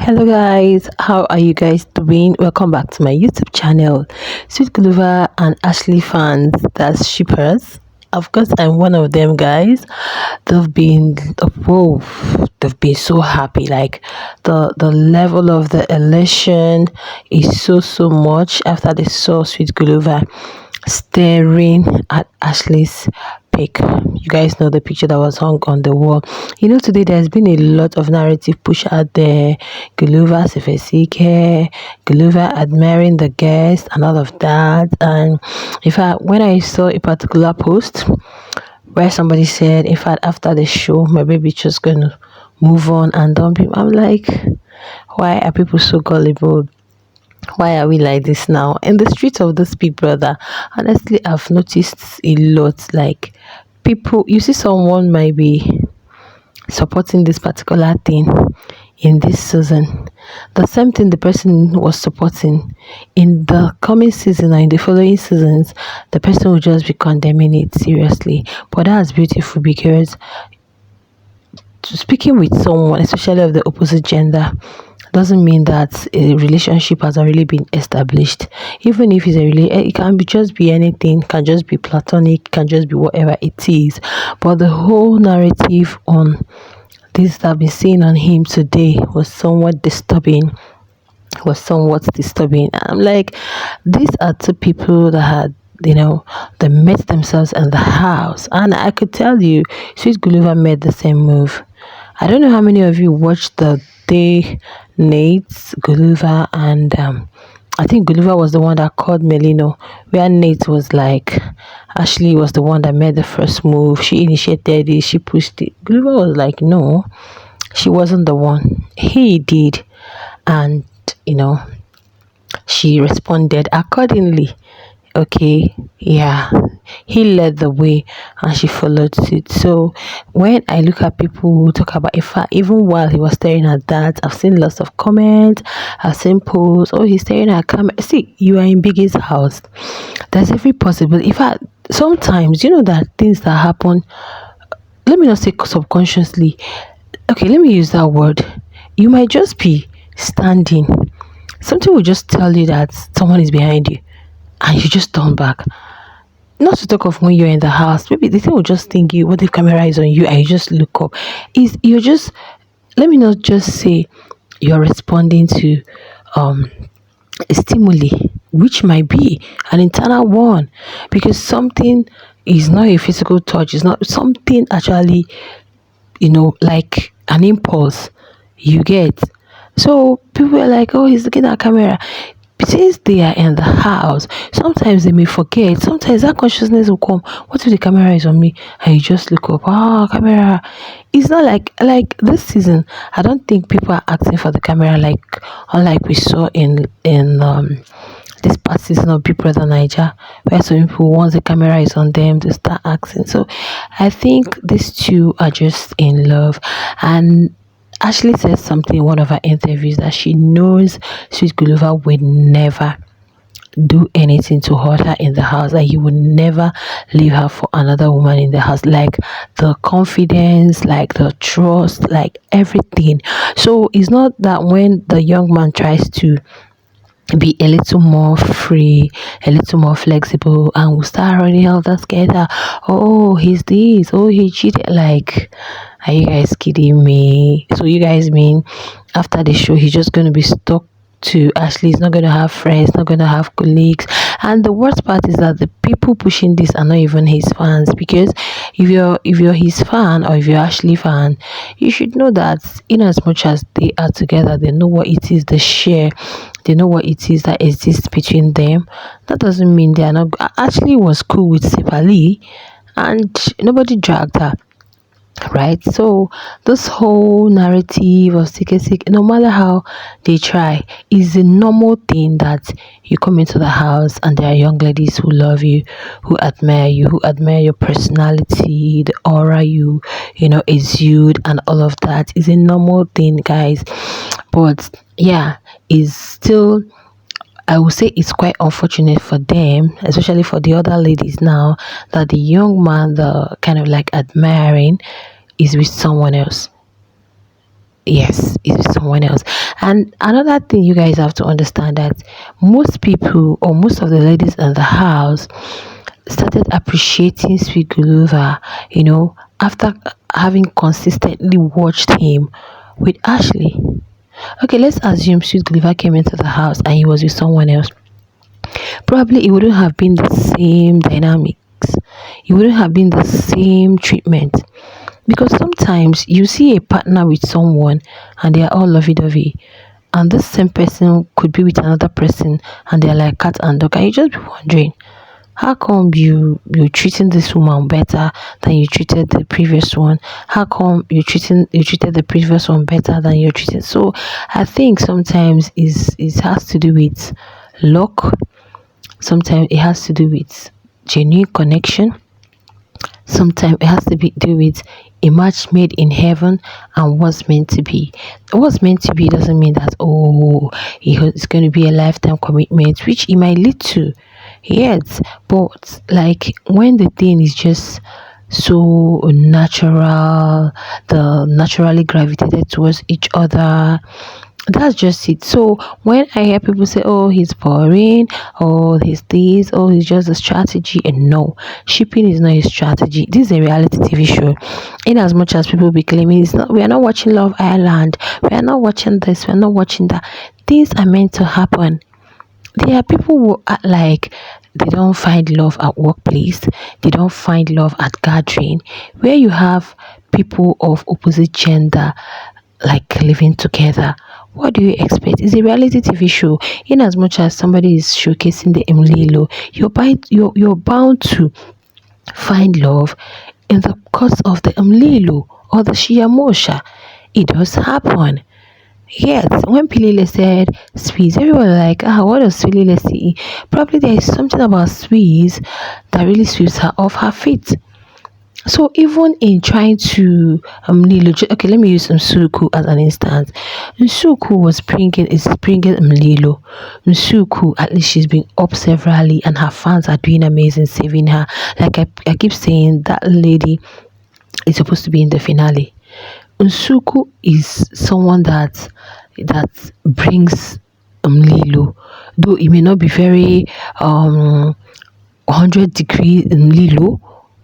Hello guys, how are you guys doing? Welcome back to my YouTube channel. Sweet Guluva and Ashley fans, that's shippers. Of course, I'm one of them, guys. They've been whoa, they've been so happy. Like the level of the elation is so much after they saw Sweet Guluva staring at Ashley's pic. You guys know the picture that was hung on the wall. Today there's been a lot of narrative push out there. Guluva Sefesike, Guluva admiring the guest and all of that. And in fact, when I saw a particular post where somebody said, in fact, after the show, my baby just gonna move on and dump him, I'm like, why are people so gullible? Why are we like this now in the streets of this big brother? Honestly, I've noticed a lot. Like, people, you see someone might be supporting this particular thing in this season, the same thing the person was supporting in the coming season or in the following seasons, the person will just be condemning it seriously. But that's beautiful, because speaking with someone, especially of the opposite gender, doesn't mean that a relationship has already been established. Even if it's it can be just be anything, can just be platonic, can just be whatever it is. But the whole narrative on this that I've been seeing on him today was somewhat disturbing. I'm like, these are two people that had, they met themselves in the house, and I could tell you, Sweet Gulliver made the same move. I don't know how many of you watched the day Nate, Guluva, and I think Guluva was the one that called Melino, where Nate was like, Ashley was the one that made the first move. She initiated it, she pushed it. Guluva was like, no, she wasn't the one. He did. And, you know, she responded accordingly. Okay, yeah, he led the way and she followed suit. So when I look at people who talk about, if even while he was staring at that, I've seen lots of comments, I've seen posts, oh, he's staring at camera. See, you are in Biggie's house, there's every possibility. In fact, sometimes that things that happen, let me not say subconsciously, okay, let me use that word, you might just be standing, something will just tell you that someone is behind you and you just turn back. Not to talk of when you're in the house, maybe the thing will just think you, what if camera is on you and you just look up. You're just, let me not just say you're responding to a stimuli, which might be an internal one, because something is not a physical touch, it's not something actually, like an impulse you get. So people are like, oh, he's looking at camera. Since they are in the house, sometimes they may forget. Sometimes that consciousness will come. What if the camera is on me? And you just look up. Oh, camera. It's not like this season. I don't think people are asking for the camera unlike we saw in this past season of Big Brother Niger, where some people, once the camera is on them, they start asking. So I think these two are just in love. And Ashley says something in one of her interviews that she knows Sweet Guluva would never do anything to hurt her in the house, that he would never leave her for another woman in the house. Like the confidence, like the trust, like everything. So it's not that when the young man tries to be a little more free, a little more flexible, and we start running out that together. Oh, he's this. Oh, he cheated. Like, are you guys kidding me? So you guys mean after the show he's just gonna be stuck to Ashley? He's not gonna have friends, not gonna have colleagues. And the worst part is that the people pushing this are not even his fans. Because if you're his fan, or if you're Ashley fan, you should know that in as much as they are together, they know what it is they share, they know what it is that exists between them. That doesn't mean they are not. Ashley was cool with Sepali and nobody dragged her, right? So this whole narrative of sick, no matter how they try, is a normal thing that you come into the house and there are young ladies who love you, who admire you, who admire your personality, the aura you exude, and all of that is a normal thing, guys. But yeah, is still, I would say it's quite unfortunate for them, especially for the other ladies now, that the young man, the kind of like admiring, is with someone else. Yes, is with someone else. And another thing you guys have to understand that most people or most of the ladies in the house started appreciating Sweet Guluva, after having consistently watched him with Ashley. Okay, let's assume Sweet Guluva came into the house and he was with someone else. Probably it wouldn't have been the same dynamics. It wouldn't have been the same treatment. Because sometimes you see a partner with someone and they are all lovey-dovey, and this same person could be with another person and they're like cat and dog, and you just be wondering, how come you're treating this woman better than you treated the previous one? How come you treated the previous one better than you're treating? So I think sometimes it has to do with luck. Sometimes it has to do with genuine connection. Sometimes it has to be do with a match made in heaven and what's meant to be. What's meant to be doesn't mean that it's going to be a lifetime commitment, which it might lead to. Yes, but like when the thing is just so natural, the naturally gravitated towards each other, that's just it. So when I hear people say, "Oh, he's boring," "Oh, he's this," "Oh, he's just a strategy," and no, shipping is not a strategy. This is a reality TV show. In as much as people be claiming it's not, we are not watching Love Island, we are not watching this, we are not watching that. Things are meant to happen. There are people who act like they don't find love at workplace, they don't find love at gathering, where you have people of opposite gender like living together. What do you expect? It's a reality TV show. In as much as somebody is showcasing the Emlilo, you're bound to find love in the course of the Emlilo or the Shiyamosha. It does happen. Yes, when Pilile said Swiss, everyone was like, what does Pilile see? Probably there is something about Swiss that really sweeps her off her feet. So even in trying to Mlilo, okay, let me use Msuku as an instance. Msuku is bringing Mlilo. Msuku, at least she's been up severally, and her fans are doing amazing, saving her. Like I keep saying, that lady is supposed to be in the finale. Nsuku is someone that brings Lilo, though it may not be very 100 degrees in Lilo,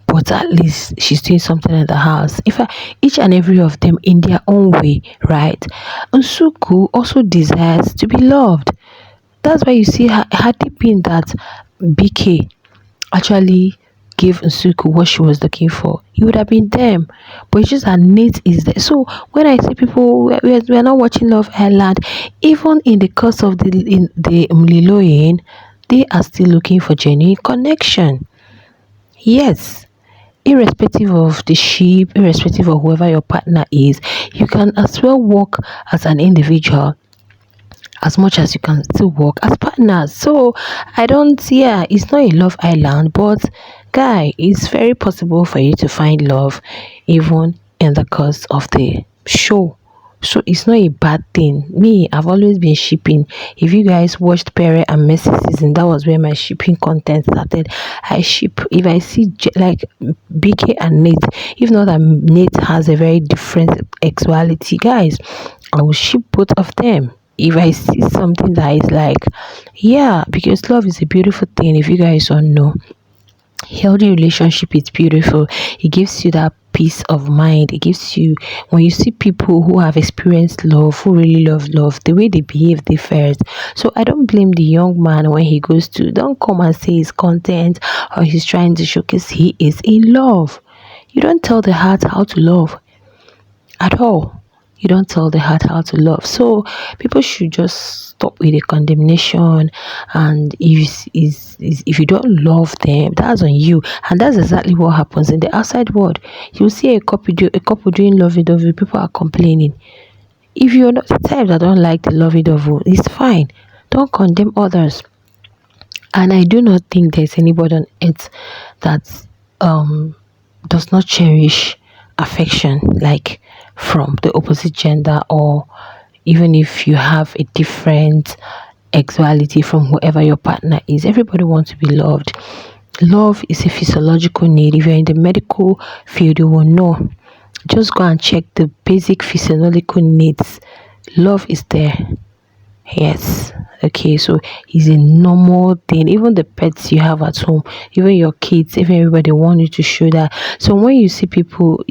but at least she's doing something in the house. If each and every of them in their own way, right? Nsuku also desires to be loved. That's why you see her deep that BK actually gave Nsuku what she was looking for, it would have been them. But it's just her Nate is there. So when I see people, we're not watching Love Island, even in the course of the Mliloyin, they are still looking for genuine connection. Yes. Irrespective of the ship, irrespective of whoever your partner is, you can as well work as an individual as much as you can still work as partners. So I don't, yeah, it's not a love island, but guy, it's very possible for you to find love even in the course of the show. So it's not a bad thing. Me, I've always been shipping. If you guys watched Pere and Messi season, that was where my shipping content started. I ship if I see like BK and Nate. If not that Nate has a very different sexuality, guys, I will ship both of them if I see something that is like, yeah, because love is a beautiful thing. If you guys don't know, healthy relationship is beautiful. It gives you that peace of mind. It gives you, when you see people who have experienced love, who really love, the way they behave differs. So I don't blame the young man when he goes to, don't come and say his content or he's trying to showcase he is in love. You don't tell the heart how to love at all. You don't tell the heart how to love. So people should just stop with the condemnation. And if you don't love them, that's on you. And that's exactly what happens in the outside world. You see a couple doing lovey-dovey, people are complaining. If you're not the type that don't like the lovey-dovey, it's fine. Don't condemn others. And I do not think there's anybody on earth that does not cherish affection, like from the opposite gender, or even if you have a different sexuality from whoever your partner is. Everybody wants to be loved. Love is a physiological need. If you're in the medical field, you will know. Just go and check the basic physiological needs. Love is there. Yes. Okay, so it's a normal thing. Even the pets you have at home, even your kids, even everybody want you to show that. So when you see people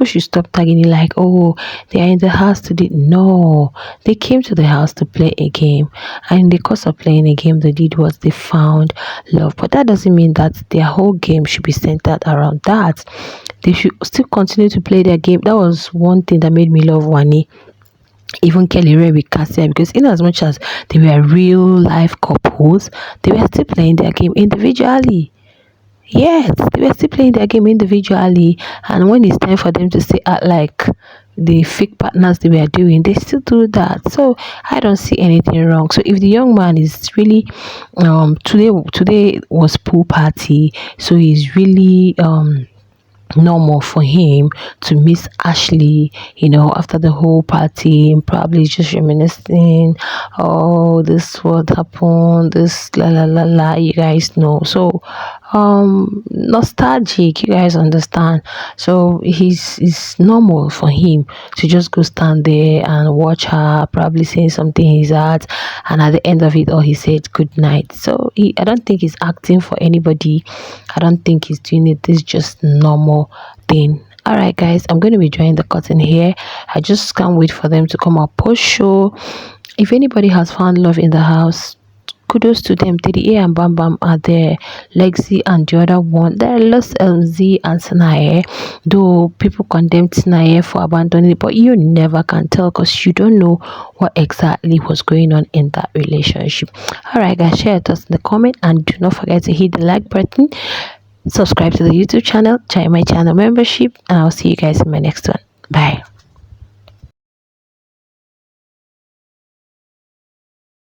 should stop tagging it like, oh, they are in the house today. No, they came to the house to play a game, and in the course of playing a game, they did was they found love. But that doesn't mean that their whole game should be centered around that. They should still continue to play their game. That was one thing that made me love Wani, even Kelly Ray with Cassia, because in as much as they were real life couples, they were still playing their game individually. Yes, they were still playing their game individually, and when it's time for them to stay out like the fake partners they were doing, they still do that. So I don't see anything wrong. So if the young man is really today was pool party, so he's really normal for him to miss Ashley, after the whole party and probably just reminiscing, oh, this what happened, this la la la la, you guys know. So nostalgic, you guys understand. So it's normal for him to just go stand there and watch her, probably saying something in his heart, and at the end of it all he said good night. So I don't think he's acting for anybody. I don't think he's doing it. This is just normal thing. All right, guys, I'm going to be drawing the curtain here. I just can't wait for them to come up post show. If anybody has found love in the house, kudos to them. Teddy A and Bam Bam are there. Lexi and the other one. There are lost LZ and Sanae. Though people condemned Sanae for abandoning it, but you never can tell because you don't know what exactly was going on in that relationship. Alright, guys, share your thoughts in the comment and do not forget to hit the like button. Subscribe to the YouTube channel, join my channel membership, and I'll see you guys in my next one. Bye.